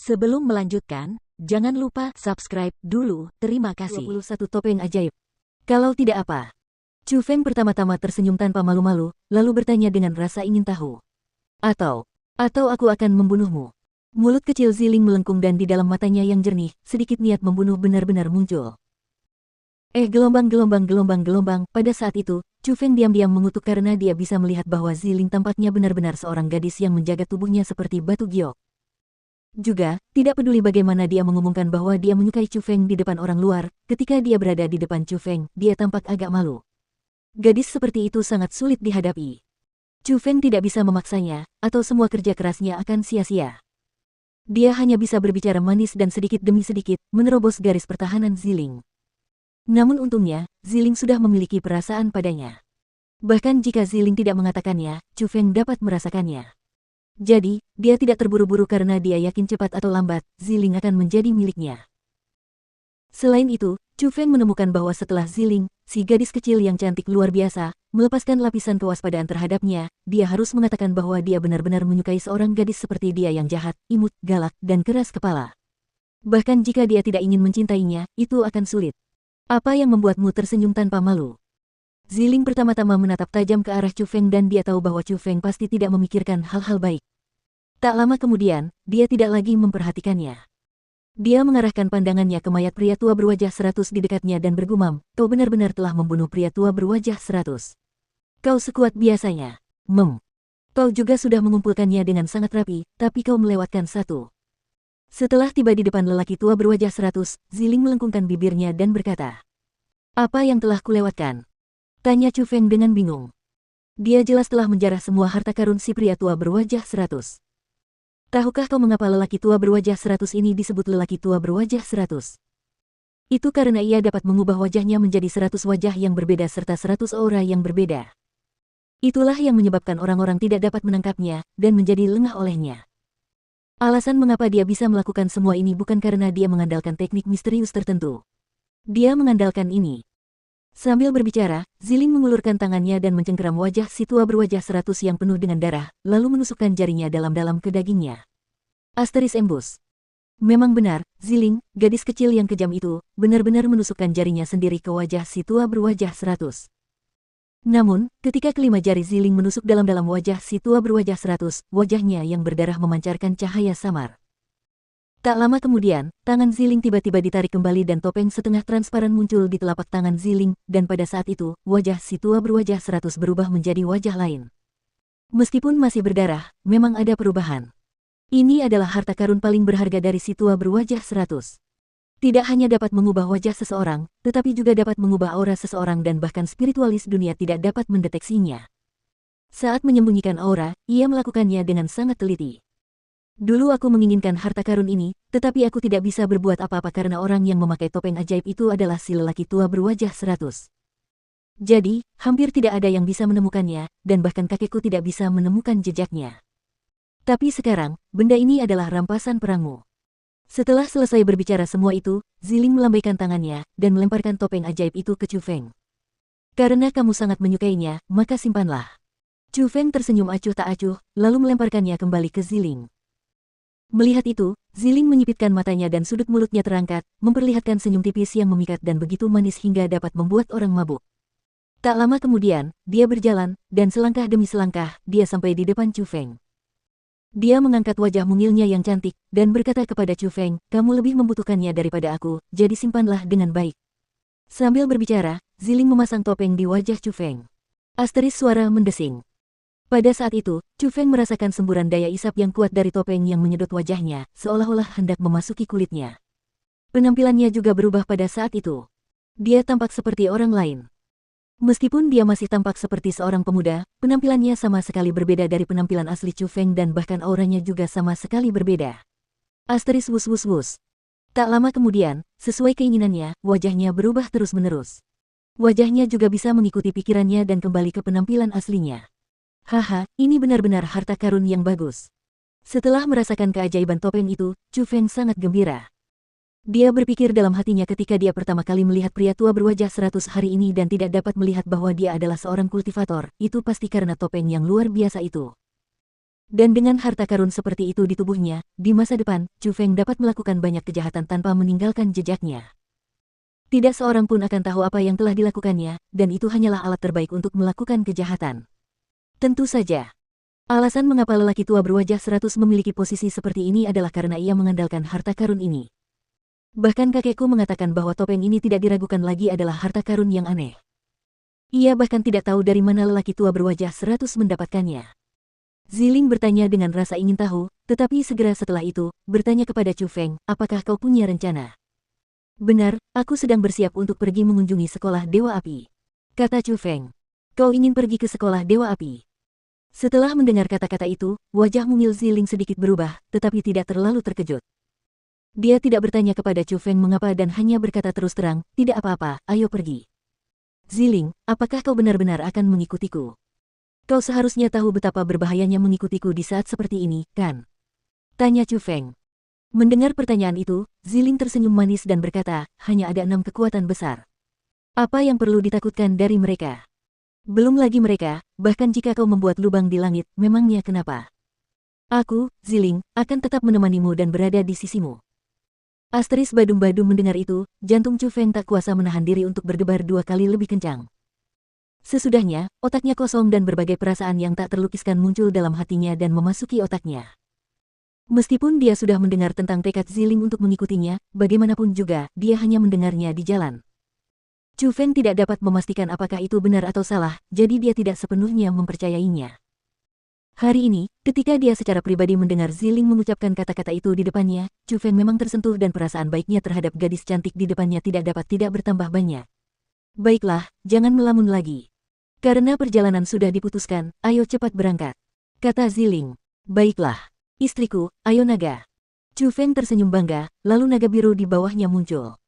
Sebelum melanjutkan, jangan lupa subscribe dulu. Terima kasih. 21 topeng ajaib. Kalau tidak apa? Chu Feng pertama-tama tersenyum tanpa malu-malu, lalu bertanya dengan rasa ingin tahu. Atau aku akan membunuhmu. Mulut kecil Ziling melengkung dan di dalam matanya yang jernih, sedikit niat membunuh benar-benar muncul. Gelombang. Pada saat itu, Chu Feng diam-diam mengutuk karena dia bisa melihat bahwa Ziling tampaknya benar-benar seorang gadis yang menjaga tubuhnya seperti batu giok. Juga, tidak peduli bagaimana dia mengumumkan bahwa dia menyukai Chu Feng di depan orang luar, ketika dia berada di depan Chu Feng, dia tampak agak malu. Gadis seperti itu sangat sulit dihadapi. Chu Feng tidak bisa memaksanya, atau semua kerja kerasnya akan sia-sia. Dia hanya bisa berbicara manis dan sedikit demi sedikit, menerobos garis pertahanan Ziling. Namun untungnya, Ziling sudah memiliki perasaan padanya. Bahkan jika Ziling tidak mengatakannya, Chu Feng dapat merasakannya. Jadi, dia tidak terburu-buru karena dia yakin cepat atau lambat, Ziling akan menjadi miliknya. Selain itu, Chu Feng menemukan bahwa setelah Ziling, si gadis kecil yang cantik luar biasa, melepaskan lapisan kewaspadaan terhadapnya, dia harus mengatakan bahwa dia benar-benar menyukai seorang gadis seperti dia yang jahat, imut, galak, dan keras kepala. Bahkan jika dia tidak ingin mencintainya, itu akan sulit. Apa yang membuatmu tersenyum tanpa malu? Ziling pertama-tama menatap tajam ke arah Chu Feng dan dia tahu bahwa Chu Feng pasti tidak memikirkan hal-hal baik. Tak lama kemudian, dia tidak lagi memperhatikannya. Dia mengarahkan pandangannya ke mayat pria tua berwajah 100 di dekatnya dan bergumam, "Kau benar-benar telah membunuh pria tua berwajah 100. Kau sekuat biasanya. Kau juga sudah mengumpulkannya dengan sangat rapi, tapi kau melewatkan satu." Setelah tiba di depan lelaki tua berwajah 100, Ziling melengkungkan bibirnya dan berkata, "Apa yang telah kulewatkan?" Tanya Chu Feng dengan bingung. Dia jelas telah menjarah semua harta karun si pria tua berwajah 100. Tahukah kau mengapa lelaki tua berwajah 100 ini disebut lelaki tua berwajah 100? Itu karena ia dapat mengubah wajahnya menjadi 100 wajah yang berbeda serta 100 aura yang berbeda. Itulah yang menyebabkan orang-orang tidak dapat menangkapnya dan menjadi lengah olehnya. Alasan mengapa dia bisa melakukan semua ini bukan karena dia mengandalkan teknik misterius tertentu. Dia mengandalkan ini. Sambil berbicara, Ziling mengulurkan tangannya dan mencengkeram wajah si tua berwajah 100 yang penuh dengan darah, lalu menusukkan jarinya dalam-dalam ke dagingnya. Asteris embus. Memang benar, Ziling, gadis kecil yang kejam itu, benar-benar menusukkan jarinya sendiri ke wajah si tua berwajah 100. Namun, ketika kelima jari Ziling menusuk dalam-dalam wajah si tua berwajah 100, wajahnya yang berdarah memancarkan cahaya samar. Tak lama kemudian, tangan Ziling tiba-tiba ditarik kembali dan topeng setengah transparan muncul di telapak tangan Ziling, dan pada saat itu, wajah si tua berwajah 100 berubah menjadi wajah lain. Meskipun masih berdarah, memang ada perubahan. Ini adalah harta karun paling berharga dari si tua berwajah 100. Tidak hanya dapat mengubah wajah seseorang, tetapi juga dapat mengubah aura seseorang dan bahkan spiritualis dunia tidak dapat mendeteksinya. Saat menyembunyikan aura, ia melakukannya dengan sangat teliti. Dulu aku menginginkan harta karun ini, tetapi aku tidak bisa berbuat apa-apa karena orang yang memakai topeng ajaib itu adalah si lelaki tua berwajah 100. Jadi, hampir tidak ada yang bisa menemukannya, dan bahkan kakekku tidak bisa menemukan jejaknya. Tapi sekarang, benda ini adalah rampasan perangmu. Setelah selesai berbicara semua itu, Ziling melambaikan tangannya, dan melemparkan topeng ajaib itu ke Chu Feng. Karena kamu sangat menyukainya, maka simpanlah. Chu Feng tersenyum acuh tak acuh, lalu melemparkannya kembali ke Ziling. Melihat itu, Ziling menyipitkan matanya dan sudut mulutnya terangkat, memperlihatkan senyum tipis yang memikat dan begitu manis hingga dapat membuat orang mabuk. Tak lama kemudian, dia berjalan, dan selangkah demi selangkah, dia sampai di depan Chu Feng. Dia mengangkat wajah mungilnya yang cantik, dan berkata kepada Chu Feng, "Kamu lebih membutuhkannya daripada aku, jadi simpanlah dengan baik." Sambil berbicara, Ziling memasang topeng di wajah Chu Feng. Asteris suara mendesing. Pada saat itu, Chu Feng merasakan semburan daya isap yang kuat dari topeng yang menyedot wajahnya, seolah-olah hendak memasuki kulitnya. Penampilannya juga berubah pada saat itu. Dia tampak seperti orang lain. Meskipun dia masih tampak seperti seorang pemuda, penampilannya sama sekali berbeda dari penampilan asli Chu Feng dan bahkan auranya juga sama sekali berbeda. Asteris wus. Tak lama kemudian, sesuai keinginannya, wajahnya berubah terus-menerus. Wajahnya juga bisa mengikuti pikirannya dan kembali ke penampilan aslinya. Haha, ini benar-benar harta karun yang bagus. Setelah merasakan keajaiban topeng itu, Chu Feng sangat gembira. Dia berpikir dalam hatinya ketika dia pertama kali melihat pria tua berwajah 100 hari ini dan tidak dapat melihat bahwa dia adalah seorang kultivator, itu pasti karena topeng yang luar biasa itu. Dan dengan harta karun seperti itu di tubuhnya, di masa depan, Chu Feng dapat melakukan banyak kejahatan tanpa meninggalkan jejaknya. Tidak seorang pun akan tahu apa yang telah dilakukannya, dan itu hanyalah alat terbaik untuk melakukan kejahatan. Tentu saja. Alasan mengapa lelaki tua berwajah 100 memiliki posisi seperti ini adalah karena ia mengandalkan harta karun ini. Bahkan kakekku mengatakan bahwa topeng ini tidak diragukan lagi adalah harta karun yang aneh. Ia bahkan tidak tahu dari mana lelaki tua berwajah 100 mendapatkannya. Ziling bertanya dengan rasa ingin tahu, tetapi segera setelah itu, bertanya kepada Chu Feng, apakah kau punya rencana? Benar, aku sedang bersiap untuk pergi mengunjungi sekolah Dewa Api. Kata Chu Feng. Kau ingin pergi ke sekolah Dewa Api? Setelah mendengar kata-kata itu, wajah mungil Ziling sedikit berubah, tetapi tidak terlalu terkejut. Dia tidak bertanya kepada Chu Feng mengapa dan hanya berkata terus terang, tidak apa-apa, ayo pergi. Ziling, apakah kau benar-benar akan mengikutiku? Kau seharusnya tahu betapa berbahayanya mengikutiku di saat seperti ini, kan? Tanya Chu Feng. Mendengar pertanyaan itu, Ziling tersenyum manis dan berkata, hanya ada 6 kekuatan besar. Apa yang perlu ditakutkan dari mereka? Belum lagi mereka, bahkan jika kau membuat lubang di langit, memangnya kenapa? Aku, Ziling, akan tetap menemanimu dan berada di sisimu. Asteris Badum-Badum mendengar itu, jantung Chu Feng tak kuasa menahan diri untuk berdebar 2 kali lebih kencang. Sesudahnya, otaknya kosong dan berbagai perasaan yang tak terlukiskan muncul dalam hatinya dan memasuki otaknya. Meskipun dia sudah mendengar tentang tekad Ziling untuk mengikutinya, bagaimanapun juga, dia hanya mendengarnya di jalan. Chu Feng tidak dapat memastikan apakah itu benar atau salah, jadi dia tidak sepenuhnya mempercayainya. Hari ini, ketika dia secara pribadi mendengar Ziling mengucapkan kata-kata itu di depannya, Chu Feng memang tersentuh dan perasaan baiknya terhadap gadis cantik di depannya tidak dapat tidak bertambah banyak. Baiklah, jangan melamun lagi. Karena perjalanan sudah diputuskan, ayo cepat berangkat. Kata Ziling. Baiklah. Istriku, ayo naga. Chu Feng tersenyum bangga, lalu naga biru di bawahnya muncul.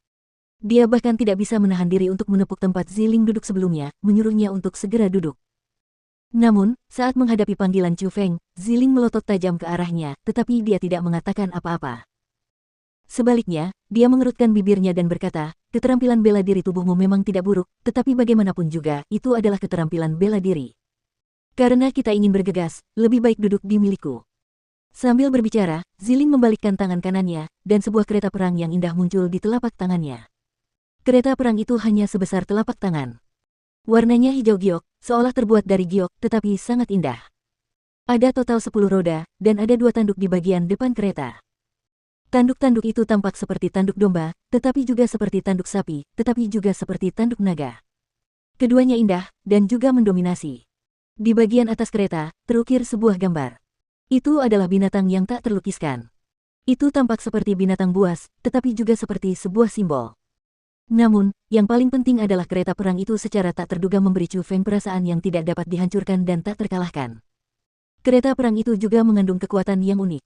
Dia bahkan tidak bisa menahan diri untuk menepuk tempat Ziling duduk sebelumnya, menyuruhnya untuk segera duduk. Namun, saat menghadapi panggilan Chu Feng, Ziling melotot tajam ke arahnya, tetapi dia tidak mengatakan apa-apa. Sebaliknya, dia mengerutkan bibirnya dan berkata, keterampilan bela diri tubuhmu memang tidak buruk, tetapi bagaimanapun juga, itu adalah keterampilan bela diri. Karena kita ingin bergegas, lebih baik duduk di milikku. Sambil berbicara, Ziling membalikkan tangan kanannya, dan sebuah kereta perang yang indah muncul di telapak tangannya. Kereta perang itu hanya sebesar telapak tangan. Warnanya hijau giok, seolah terbuat dari giok, tetapi sangat indah. Ada total 10 roda, dan ada 2 tanduk di bagian depan kereta. Tanduk-tanduk itu tampak seperti tanduk domba, tetapi juga seperti tanduk sapi, tetapi juga seperti tanduk naga. Keduanya indah, dan juga mendominasi. Di bagian atas kereta, terukir sebuah gambar. Itu adalah binatang yang tak terlukiskan. Itu tampak seperti binatang buas, tetapi juga seperti sebuah simbol. Namun, yang paling penting adalah kereta perang itu secara tak terduga memberi Chu Feng perasaan yang tidak dapat dihancurkan dan tak terkalahkan. Kereta perang itu juga mengandung kekuatan yang unik.